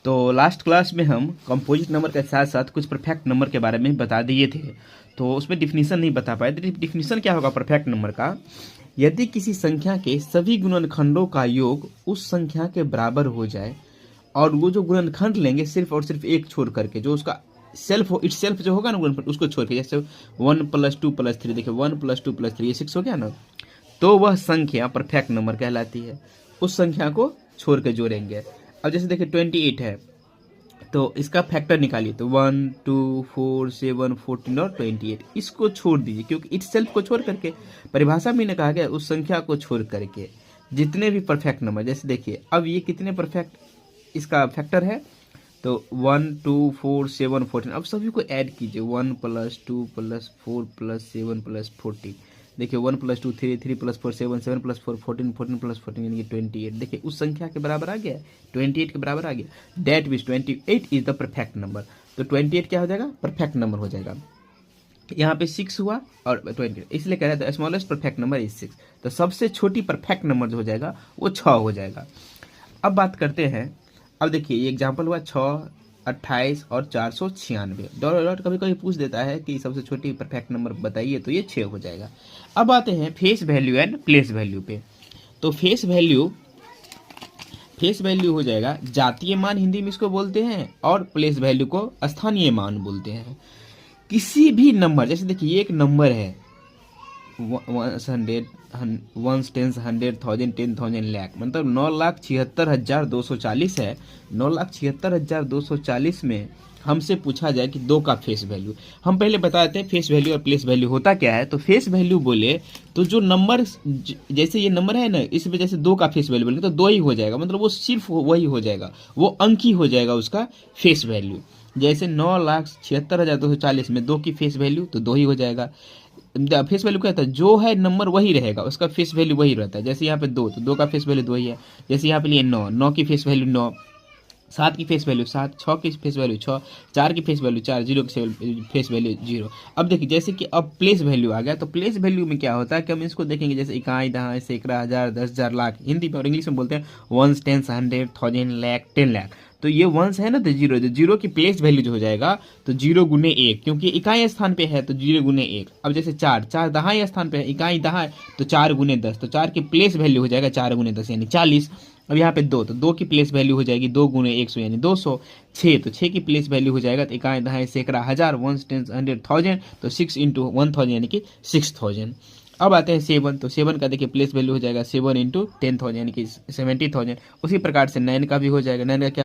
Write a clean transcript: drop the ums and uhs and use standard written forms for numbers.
तो last class में हम कंपोजिट नंबर के साथ साथ कुछ परफेक्ट नंबर के बारे में बता दिए थे, तो उसमें डिफिनीशन नहीं बता पाए। डिफिनीशन क्या होगा परफेक्ट नंबर का? यदि किसी संख्या के सभी गुणनखंडों का योग उस संख्या के बराबर हो जाए और वो जो गुणनखंड लेंगे सिर्फ और सिर्फ एक छोड़ करके, जो उसका सेल्फ हो, इट सेल्फ जो होगा ना गुणनखंड, उसको छोड़ के, जैसे 1 + 2 + 3, देखिए 1 + 2 + 3 ये 6 हो गया ना, तो वह संख्या परफेक्ट नंबर कहलाती है। उस संख्या को छोड़ के जोड़ेंगे। अब जैसे देखिए 28 है, तो इसका फैक्टर निकालिए, तो 1 2 4 7 14 और 28, इसको छोड़ दीजिए क्योंकि इट सेल्फ को छोड़ करके, परिभाषा में ने कहा गया उस संख्या को छोड़ करके जितने भी परफेक्ट नंबर, जैसे देखिए अब ये कितने परफेक्ट इसका फैक्टर है, तो 1 2 4 7 14, अब सभी को ऐड कीजिए, 1 + 2 + 4 + 7 + 14, देखिए 1 + 2 3 3 + 4 7 7 + 4 14 14 + 14 यानी कि 28, देखिए उस संख्या के बराबर आ गया, 28 के बराबर आ गया। That means 28 is the perfect number. तो 28 क्या हो जाएगा? परफेक्ट नंबर हो जाएगा। यहाँ पे 6 हुआ और 28, इसलिए कह रहे थे स्मॉलेस्ट परफेक्ट नंबर इज 6। तो सबसे छोटी परफेक्ट नंबर जो हो जाएगा वो 6 हो जाएगा। अब बात करते हैं, अब देखिए ये एग्जाम्पल हुआ 6, 28 और 496। डॉट कभी कभी पूछ देता है कि सबसे छोटी परफेक्ट नंबर बताइए, तो ये 6 हो जाएगा। अब आते हैं face value and place value पे। तो फेस वैल्यू हो जाएगा जातीय मान, हिंदी में इसको बोलते हैं, और प्लेस वैल्यू को स्थानीय मान बोलते हैं। किसी भी नंबर, जैसे देखिए एक नंबर है 100 1 10 100 1000 10,000 लाख, मतलब 9,76,240 है। 9,76,240 में हमसे पूछा जाए कि 2 का फेस वैल्यू, हम पहले बताते हैं फेस वैल्यू और प्लेस वैल्यू होता क्या है। तो फेस वैल्यू बोले तो जो नंबर, जैसे ये नंबर है ना, इसमें जैसे 2 का फेस वैल्यू बोले तो 2 ही हो जाएगा, मतलब वो सिर्फ वही हो जाएगा, वो अंक ही हो जाएगा उसका फेस वैल्यू। जैसे 9,76,240 में 2 की फेस वैल्यू तो 2 ही हो जाएगा। फेस वैल्यू क्या होता है? जो है नंबर वही रहेगा, उसका फेस वैल्यू वही रहता है। जैसे यहाँ पे 2, तो 2 का फेस वैल्यू 2 ही है। जैसे यहाँ पे लिए 9, 9 की फेस वैल्यू 9, 7 की फेस वैल्यू 7, 6 की फेस वैल्यू 6, 4 की फेस वैल्यू 4, 0 की फेस वैल्यू 0। अब देखिए जैसे कि अब प्लेस वैल्यू आ गया, तो प्लेस वैल्यू में क्या होता है कि हम इसको देखेंगे, जैसे इकाई, दहाई, सैकड़ा, हजार, 10,000, लाख, हिंदी में और इंग्लिश में बोलते हैं 1 10 100 1000 लाख 10 लाख। तो ये 1 है ना, तो 0, तो 0 की प्लेस वैल्यू जो हो जाएगा तो 0 × 1, क्योंकि इकाई स्थान पे है तो 0 × 1। अब जैसे 4, 4 दहाई स्थान पे है, इकाई दहाई, तो 4 × 10, तो 4 की प्लेस वैल्यू हो जाएगा 4 × 10 यानी 40। अब यहाँ पे 2, तो 2 की प्लेस वैल्यू हो जाएगी 2 × 100 यानी 200। 6, तो 6 की प्लेस वैल्यू हो जाएगा, तो इकाई, दहाई, सैकड़ा, हजार, 1 10 100 1000, तो 6 × 1000 यानी कि 6000। अब आते हैं 7, तो 7 का देखिए प्लेस वैल्यू हो जाएगा 7 × 10,000 यानी कि 70,000। उसी प्रकार से 9 का भी हो जाएगा। 9 का क्या